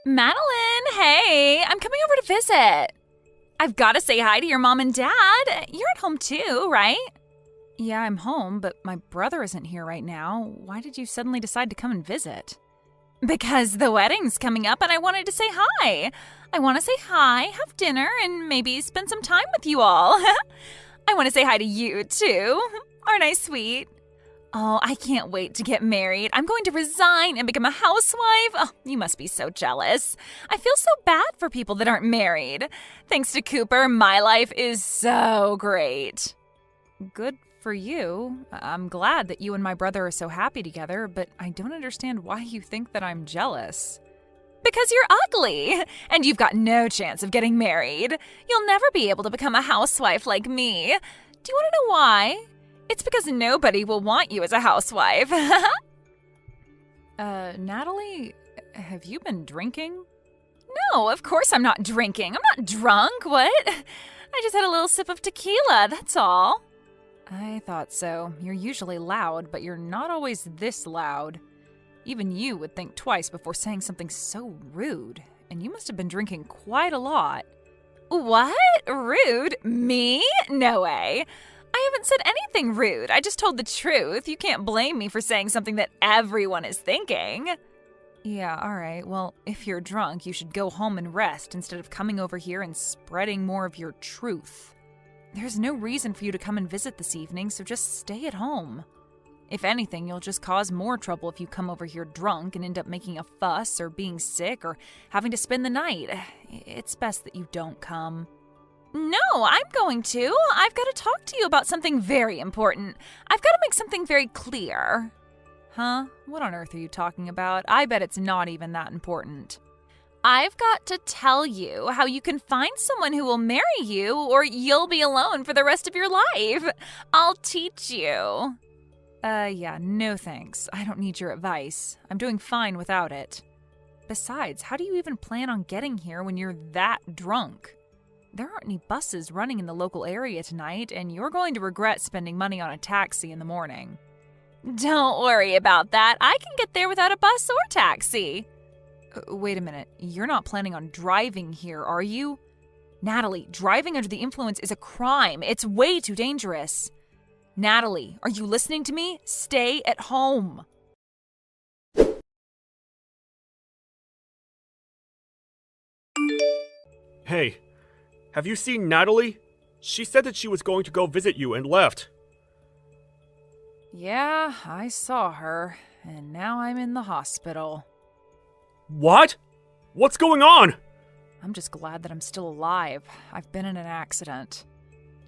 Madeline, hey, I'm coming over to visit. I've got to say hi to your mom and dad. You're at home too, right? Yeah, I'm home, but my brother isn't here right now. Why did you suddenly decide to come and visit? Because the wedding's coming up and I wanted to say hi. I want to say hi, have dinner, and maybe spend some time with you all. I want to say hi to you too. Aren't I sweet? Oh, I can't wait to get married. I'm going to resign and become a housewife. Oh, you must be so jealous. I feel so bad for people that aren't married. Thanks to Cooper, my life is so great. Good for you. I'm glad that you and my brother are so happy together, but I don't understand why you think that I'm jealous. Because you're ugly, and you've got no chance of getting married. You'll never be able to become a housewife like me. Do you want to know why? It's because nobody will want you as a housewife. Natalie, have you been drinking? No, of course I'm not drinking. I'm not drunk, what? I just had a little sip of tequila, that's all. I thought so. You're usually loud, but you're not always this loud. Even you would think twice before saying something so rude, and you must have been drinking quite a lot. What? Rude? Me? No way. I haven't said anything rude. I just told the truth. You can't blame me for saying something that everyone is thinking. Yeah, all right. Well, if you're drunk, you should go home and rest instead of coming over here and spreading more of your truth. There's no reason for you to come and visit this evening, so just stay at home. If anything, you'll just cause more trouble if you come over here drunk and end up making a fuss or being sick or having to spend the night. It's best that you don't come. No, I'm going to. I've got to talk to you about something very important. I've got to make something very clear. Huh? What on earth are you talking about? I bet it's not even that important. I've got to tell you how you can find someone who will marry you or you'll be alone for the rest of your life. I'll teach you. Yeah, no thanks. I don't need your advice. I'm doing fine without it. Besides, how do you even plan on getting here when you're that drunk? There aren't any buses running in the local area tonight, and you're going to regret spending money on a taxi in the morning. Don't worry about that. I can get there without a bus or taxi. Wait a minute. You're not planning on driving here, are you? Natalie, driving under the influence is a crime. It's way too dangerous. Natalie, are you listening to me? Stay at home. Hey, have you seen Natalie? She said that she was going to go visit you and left. Yeah, I saw her, and now I'm in the hospital. What? What's going on? I'm just glad that I'm still alive. I've been in an accident.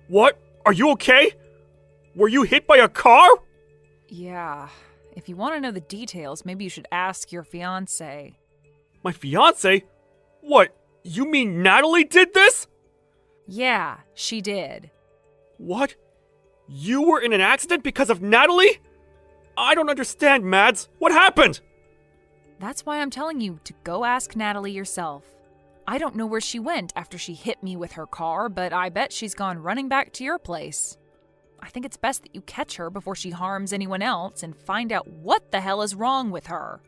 What? Are you okay? Were you hit by a car? Yeah. If you want to know the details, maybe you should ask your fiancée. My fiancé? What? You mean Natalie did this? Yeah, she did. What? You were in an accident because of Natalie? I don't understand, Mads. What happened? That's why I'm telling you to go ask Natalie yourself. I don't know where she went after she hit me with her car, but I bet she's gone running back to your place. I think it's best that you catch her before she harms anyone else and find out what the hell is wrong with her.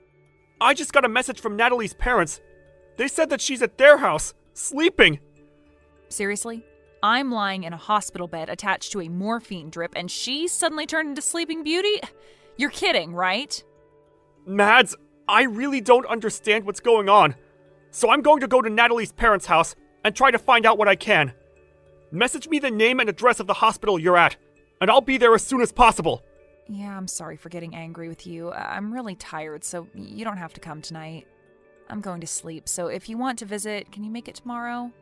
I just got a message from Natalie's parents. They said that she's at their house, sleeping. Seriously? I'm lying in a hospital bed attached to a morphine drip and she suddenly turned into Sleeping Beauty? You're kidding, right? Mads, I really don't understand what's going on. So I'm going to go to Natalie's parents' house and try to find out what I can. Message me the name and address of the hospital you're at, and I'll be there as soon as possible. Yeah, I'm sorry for getting angry with you. I'm really tired, so you don't have to come tonight. I'm going to sleep, so if you want to visit, can you make it tomorrow?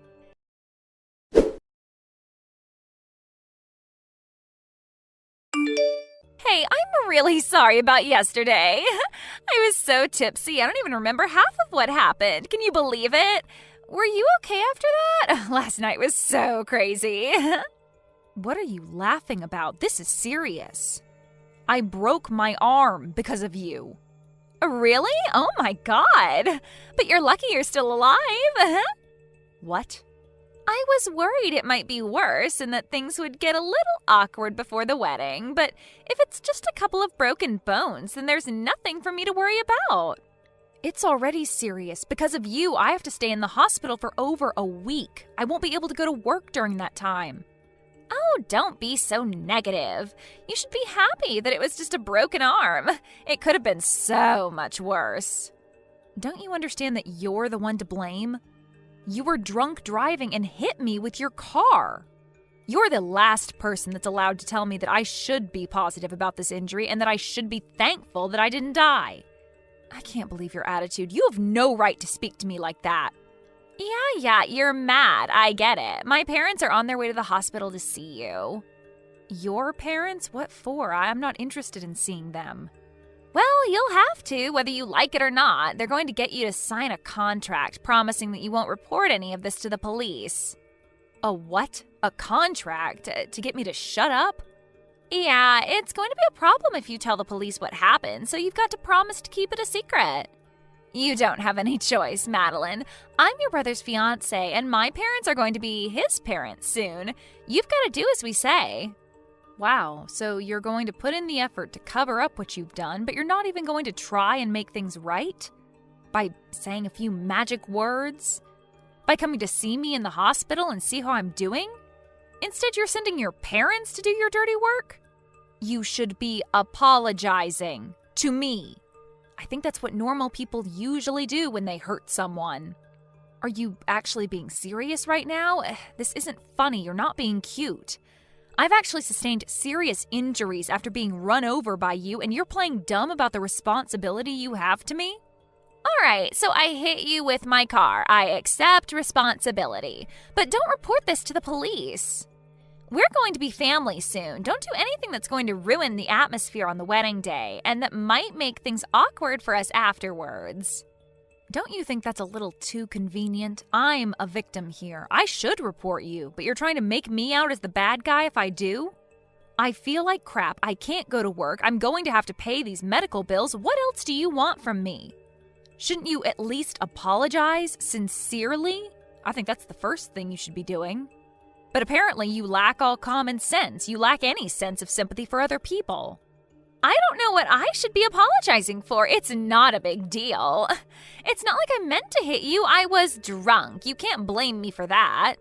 Hey, I'm really sorry about yesterday. I was so tipsy, I don't even remember half of what happened. Can you believe it? Were you okay after that? Last night was so crazy. What are you laughing about? This is serious. I broke my arm because of you. Really? Oh my God. But you're lucky you're still alive. What? I was worried it might be worse and that things would get a little awkward before the wedding, but if it's just a couple of broken bones, then there's nothing for me to worry about. It's already serious. Because of you, I have to stay in the hospital for over a week. I won't be able to go to work during that time. Oh, don't be so negative. You should be happy that it was just a broken arm. It could have been so much worse. Don't you understand that you're the one to blame? You were drunk driving and hit me with your car. You're the last person that's allowed to tell me that I should be positive about this injury and that I should be thankful that I didn't die. I can't believe your attitude. You have no right to speak to me like that. Yeah, you're mad. I get it. My parents are on their way to the hospital to see you. Your parents? What for? I'm not interested in seeing them. Well, you'll have to, whether you like it or not. They're going to get you to sign a contract promising that you won't report any of this to the police. A what? A contract? To get me to shut up? Yeah, it's going to be a problem if you tell the police what happened, so you've got to promise to keep it a secret. You don't have any choice, Madeline. I'm your brother's fiancée, and my parents are going to be his parents soon. You've got to do as we say. Wow, so you're going to put in the effort to cover up what you've done, but you're not even going to try and make things right? By saying a few magic words? By coming to see me in the hospital and see how I'm doing? Instead, you're sending your parents to do your dirty work? You should be apologizing to me. I think that's what normal people usually do when they hurt someone. Are you actually being serious right now? This isn't funny. You're not being cute. I've actually sustained serious injuries after being run over by you, and you're playing dumb about the responsibility you have to me? All right, so I hit you with my car. I accept responsibility. But don't report this to the police. We're going to be family soon. Don't do anything that's going to ruin the atmosphere on the wedding day and that might make things awkward for us afterwards. Don't you think that's a little too convenient? I'm a victim here. I should report you, but you're trying to make me out as the bad guy if I do? I feel like crap. I can't go to work. I'm going to have to pay these medical bills. What else do you want from me? Shouldn't you at least apologize sincerely? I think that's the first thing you should be doing. But apparently you lack all common sense. You lack any sense of sympathy for other people. I don't know what I should be apologizing for. It's not a big deal. It's not like I meant to hit you. I was drunk. You can't blame me for that.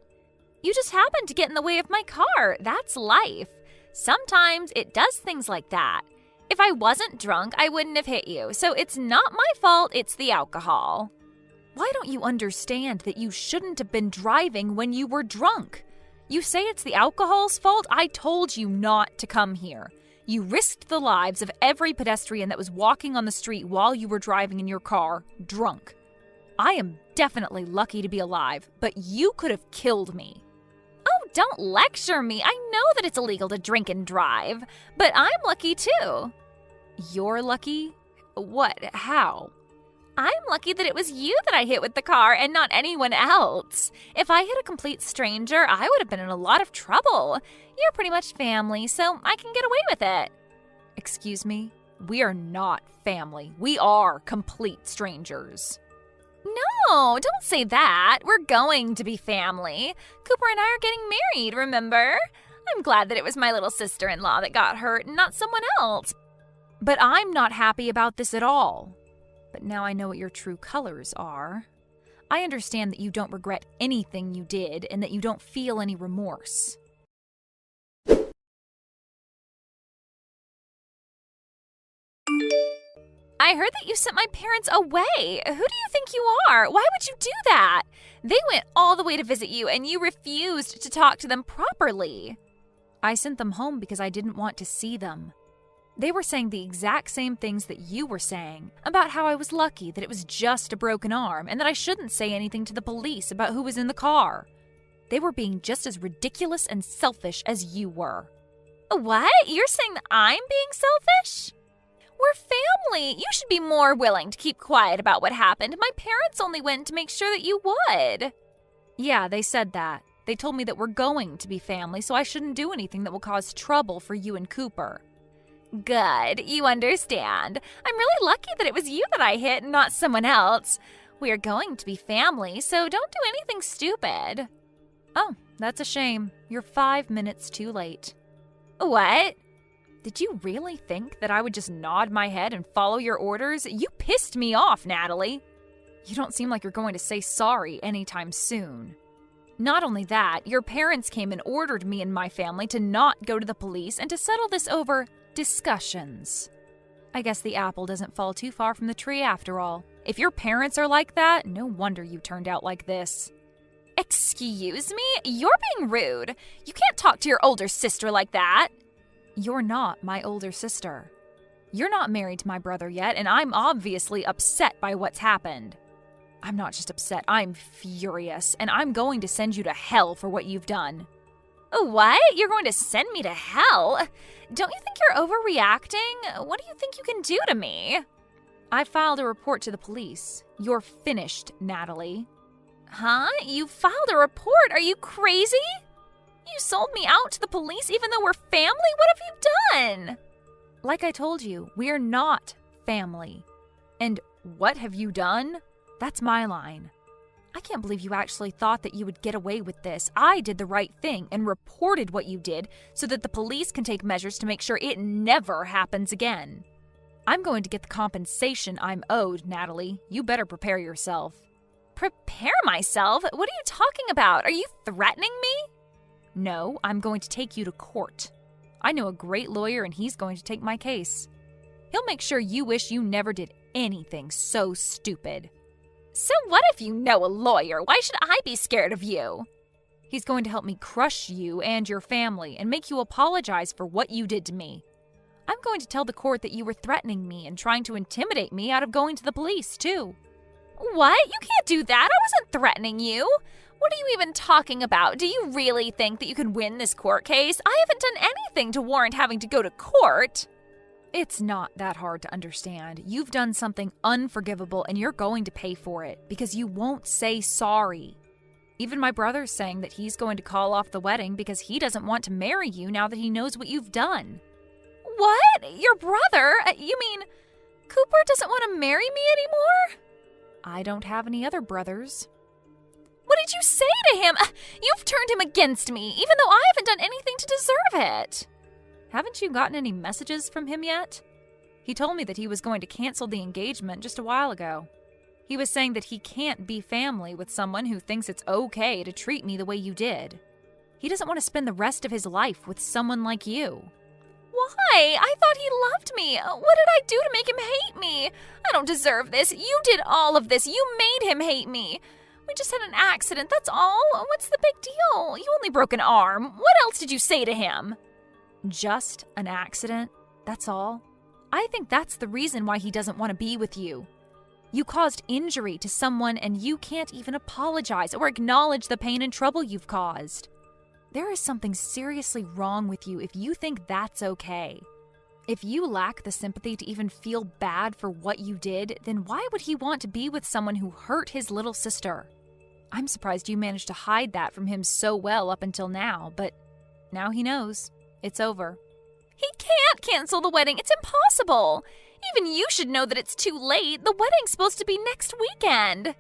You just happened to get in the way of my car. That's life. Sometimes it does things like that. If I wasn't drunk, I wouldn't have hit you. So it's not my fault, it's the alcohol. Why don't you understand that you shouldn't have been driving when you were drunk? You say it's the alcohol's fault? I told you not to come here. You risked the lives of every pedestrian that was walking on the street while you were driving in your car, drunk. I am definitely lucky to be alive, but you could have killed me. Oh, don't lecture me. I know that it's illegal to drink and drive, but I'm lucky too. You're lucky? What? How? I'm lucky that it was you that I hit with the car and not anyone else. If I hit a complete stranger, I would have been in a lot of trouble. You're pretty much family, so I can get away with it. Excuse me? We are not family. We are complete strangers. No, don't say that. We're going to be family. Cooper and I are getting married, remember? I'm glad that it was my little sister-in-law that got hurt and not someone else. But I'm not happy about this at all. But now I know what your true colors are. I understand that you don't regret anything you did and that you don't feel any remorse. I heard that you sent my parents away. Who do you think you are? Why would you do that? They went all the way to visit you and you refused to talk to them properly. I sent them home because I didn't want to see them. They were saying the exact same things that you were saying, about how I was lucky that it was just a broken arm and that I shouldn't say anything to the police about who was in the car. They were being just as ridiculous and selfish as you were. What? You're saying that I'm being selfish? We're family. You should be more willing to keep quiet about what happened. My parents only went to make sure that you would. Yeah, they said that. They told me that we're going to be family, so I shouldn't do anything that will cause trouble for you and Cooper. Good, you understand. I'm really lucky that it was you that I hit and not someone else. We are going to be family, so don't do anything stupid. Oh, that's a shame. You're 5 minutes too late. What? Did you really think that I would just nod my head and follow your orders? You pissed me off, Natalie. You don't seem like you're going to say sorry anytime soon. Not only that, your parents came and ordered me and my family to not go to the police and to settle this over discussions. I guess the apple doesn't fall too far from the tree after all. If your parents are like that, no wonder you turned out like this. Excuse me? You're being rude. You can't talk to your older sister like that. You're not my older sister. You're not married to my brother yet, and I'm obviously upset by what's happened. I'm not just upset, I'm furious, and I'm going to send you to hell for what you've done. What? You're going to send me to hell? Don't you think you're overreacting? What do you think you can do to me? I filed a report to the police. You're finished, Natalie. Huh? You filed a report? Are you crazy? You sold me out to the police even though we're family? What have you done? Like I told you, we're not family. And what have you done? That's my line. I can't believe you actually thought that you would get away with this. I did the right thing and reported what you did so that the police can take measures to make sure it never happens again. I'm going to get the compensation I'm owed, Natalie. You better prepare yourself. Prepare myself? What are you talking about? Are you threatening me? No, I'm going to take you to court. I know a great lawyer and he's going to take my case. He'll make sure you wish you never did anything so stupid. So what if you know a lawyer? Why should I be scared of you? He's going to help me crush you and your family and make you apologize for what you did to me. I'm going to tell the court that you were threatening me and trying to intimidate me out of going to the police, too. What? You can't do that. I wasn't threatening you. What are you even talking about? Do you really think that you can win this court case? I haven't done anything to warrant having to go to court. It's not that hard to understand. You've done something unforgivable and you're going to pay for it because you won't say sorry. Even my brother's saying that he's going to call off the wedding because he doesn't want to marry you now that he knows what you've done. What? Your brother? You mean Cooper doesn't want to marry me anymore? I don't have any other brothers. What did you say to him? You've turned him against me, even though I haven't done anything to deserve it. Haven't you gotten any messages from him yet? He told me that he was going to cancel the engagement just a while ago. He was saying that he can't be family with someone who thinks it's okay to treat me the way you did. He doesn't want to spend the rest of his life with someone like you. Why? I thought he loved me. What did I do to make him hate me? I don't deserve this. You did all of this. You made him hate me. We just had an accident, that's all. What's the big deal? You only broke an arm. What else did you say to him? Just an accident? That's all? I think that's the reason why he doesn't want to be with you. You caused injury to someone and you can't even apologize or acknowledge the pain and trouble you've caused. There is something seriously wrong with you if you think that's okay. If you lack the sympathy to even feel bad for what you did, then why would he want to be with someone who hurt his little sister? I'm surprised you managed to hide that from him so well up until now, but now he knows. It's over. He can't cancel the wedding. It's impossible. Even you should know that it's too late. The wedding's supposed to be next weekend.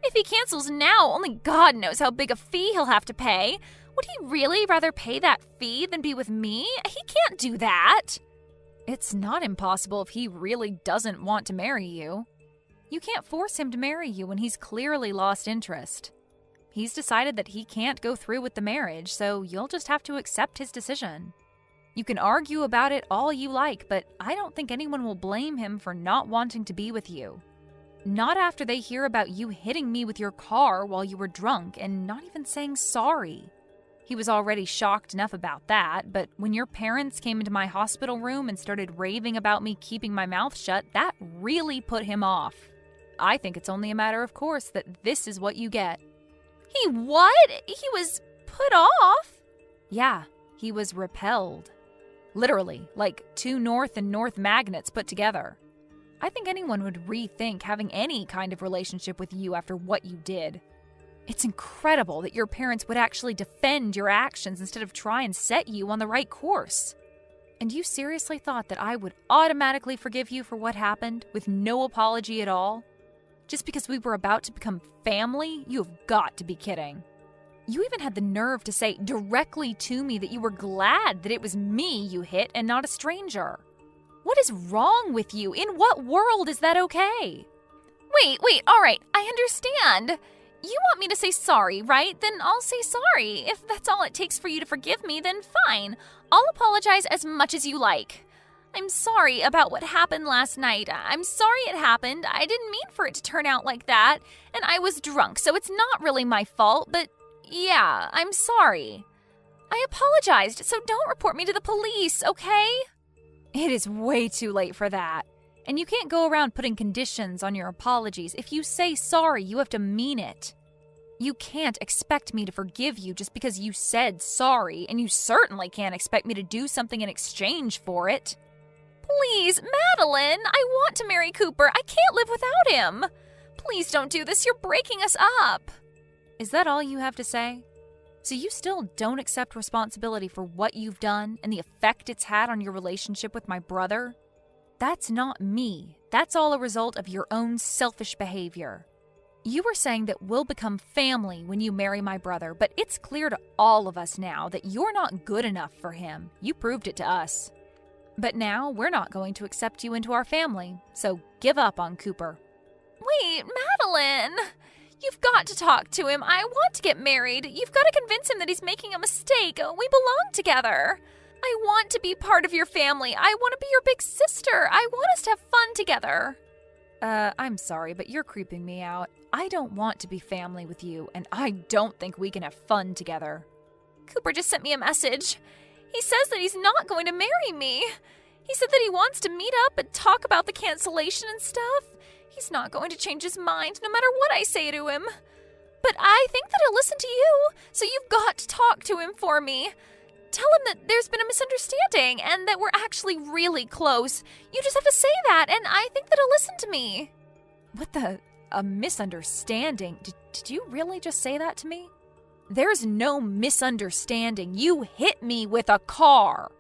If he cancels now, only God knows how big a fee he'll have to pay. Would he really rather pay that fee than be with me? He can't do that. It's not impossible if he really doesn't want to marry you. You can't force him to marry you when he's clearly lost interest. He's decided that he can't go through with the marriage, so you'll just have to accept his decision. You can argue about it all you like, but I don't think anyone will blame him for not wanting to be with you. Not after they hear about you hitting me with your car while you were drunk and not even saying sorry. He was already shocked enough about that, but when your parents came into my hospital room and started raving about me keeping my mouth shut, that really put him off. I think it's only a matter of course that this is what you get. He what? He was put off? Yeah, he was repelled. Literally, like two north and north magnets put together. I think anyone would rethink having any kind of relationship with you after what you did. It's incredible that your parents would actually defend your actions instead of try and set you on the right course. And you seriously thought that I would automatically forgive you for what happened with no apology at all? Just because we were about to become family? You have got to be kidding. You even had the nerve to say directly to me that you were glad that it was me you hit and not a stranger. What is wrong with you? In what world is that okay? Wait, all right, I understand. You want me to say sorry, right? Then I'll say sorry. If that's all it takes for you to forgive me, then fine. I'll apologize as much as you like. I'm sorry about what happened last night. I'm sorry it happened. I didn't mean for it to turn out like that. And I was drunk, so it's not really my fault, but yeah, I'm sorry. I apologized, so don't report me to the police, okay? It is way too late for that. And you can't go around putting conditions on your apologies. If you say sorry, you have to mean it. You can't expect me to forgive you just because you said sorry, and you certainly can't expect me to do something in exchange for it. Please, Madeline, I want to marry Cooper. I can't live without him. Please don't do this. You're breaking us up. Is that all you have to say? So you still don't accept responsibility for what you've done and the effect it's had on your relationship with my brother? That's not me. That's all a result of your own selfish behavior. You were saying that we'll become family when you marry my brother, but it's clear to all of us now that you're not good enough for him. You proved it to us. But now we're not going to accept you into our family, so give up on Cooper. Wait, Madeline! You've got to talk to him. I want to get married. You've got to convince him that he's making a mistake. We belong together. I want to be part of your family. I want to be your big sister. I want us to have fun together. I'm sorry, but you're creeping me out. I don't want to be family with you, and I don't think we can have fun together. Cooper just sent me a message. He says that he's not going to marry me. He said that he wants to meet up and talk about the cancellation and stuff. He's not going to change his mind no matter what I say to him. But I think that he'll listen to you, so you've got to talk to him for me. Tell him that there's been a misunderstanding and that we're actually really close. You just have to say that, and I think that he'll listen to me. What the? A misunderstanding? Did you really just say that to me? There's no misunderstanding. You hit me with a car.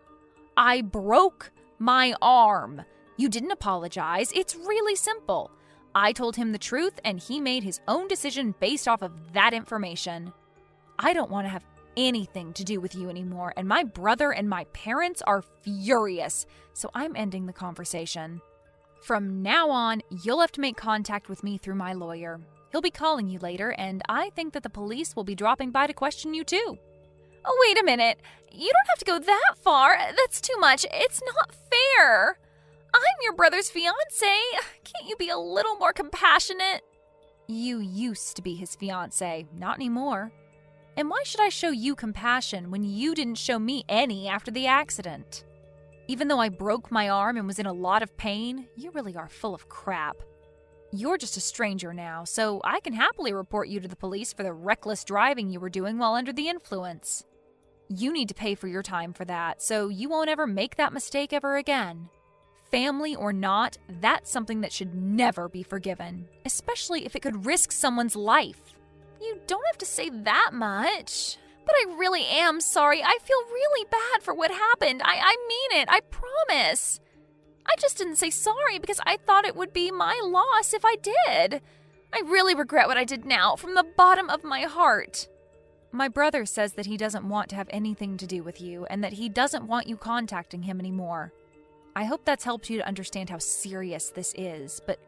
I broke my arm. You didn't apologize. It's really simple. I told him the truth, and he made his own decision based off of that information. I don't want to have anything to do with you anymore, and my brother and my parents are furious, so I'm ending the conversation. From now on, you'll have to make contact with me through my lawyer. He'll be calling you later, and I think that the police will be dropping by to question you too. Oh, wait a minute. You don't have to go that far. That's too much. It's not fair. I'm your brother's fiancée. Can't you be a little more compassionate? You used to be his fiancée, not anymore. And why should I show you compassion when you didn't show me any after the accident? Even though I broke my arm and was in a lot of pain, you really are full of crap. You're just a stranger now, so I can happily report you to the police for the reckless driving you were doing while under the influence. You need to pay for your time for that, so you won't ever make that mistake ever again. Family or not, that's something that should never be forgiven, especially if it could risk someone's life. You don't have to say that much. But I really am sorry. I feel really bad for what happened. I mean it. I promise. I just didn't say sorry because I thought it would be my loss if I did. I really regret what I did now, from the bottom of my heart. My brother says that he doesn't want to have anything to do with you and that he doesn't want you contacting him anymore. I hope that's helped you to understand how serious this is, but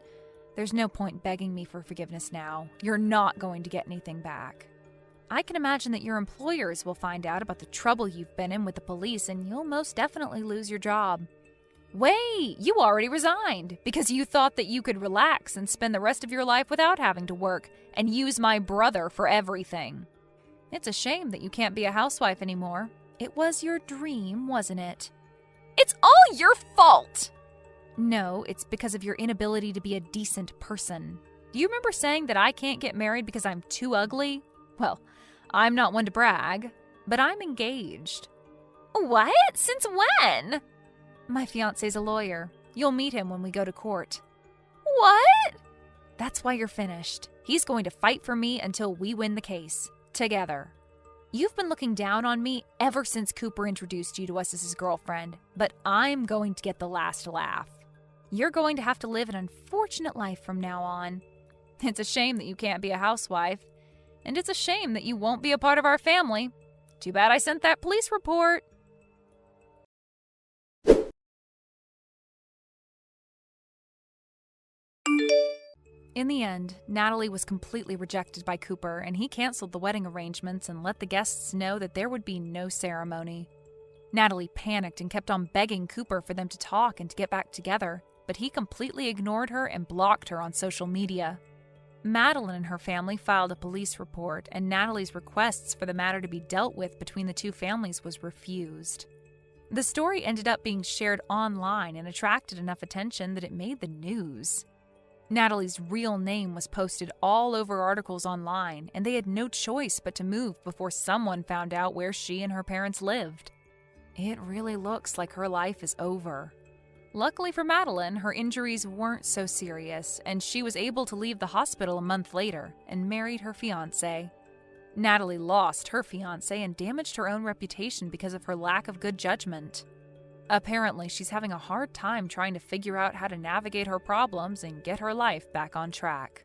there's no point begging me for forgiveness now. You're not going to get anything back. I can imagine that your employers will find out about the trouble you've been in with the police, and you'll most definitely lose your job. Wait, you already resigned because you thought that you could relax and spend the rest of your life without having to work and use my brother for everything. It's a shame that you can't be a housewife anymore. It was your dream, wasn't it? It's all your fault! No, it's because of your inability to be a decent person. Do you remember saying that I can't get married because I'm too ugly? Well, I'm not one to brag, but I'm engaged. What? Since when? My fiancé's a lawyer. You'll meet him when we go to court. What? That's why you're finished. He's going to fight for me until we win the case. Together. You've been looking down on me ever since Cooper introduced you to us as his girlfriend, but I'm going to get the last laugh. You're going to have to live an unfortunate life from now on. It's a shame that you can't be a housewife. and it's a shame that you won't be a part of our family. Too bad I sent that police report. In the end, Natalie was completely rejected by Cooper, and he canceled the wedding arrangements and let the guests know that there would be no ceremony. Natalie panicked and kept on begging Cooper for them to talk and to get back together, but he completely ignored her and blocked her on social media. Madeline and her family filed a police report, and Natalie's requests for the matter to be dealt with between the two families was refused. The story ended up being shared online and attracted enough attention that it made the news. Natalie's real name was posted all over articles online, and they had no choice but to move before someone found out where she and her parents lived. It really looks like her life is over. Luckily for Madeline, her injuries weren't so serious, and she was able to leave the hospital a month later and married her fiancé. Natalie lost her fiancé and damaged her own reputation because of her lack of good judgment. Apparently, she's having a hard time trying to figure out how to navigate her problems and get her life back on track.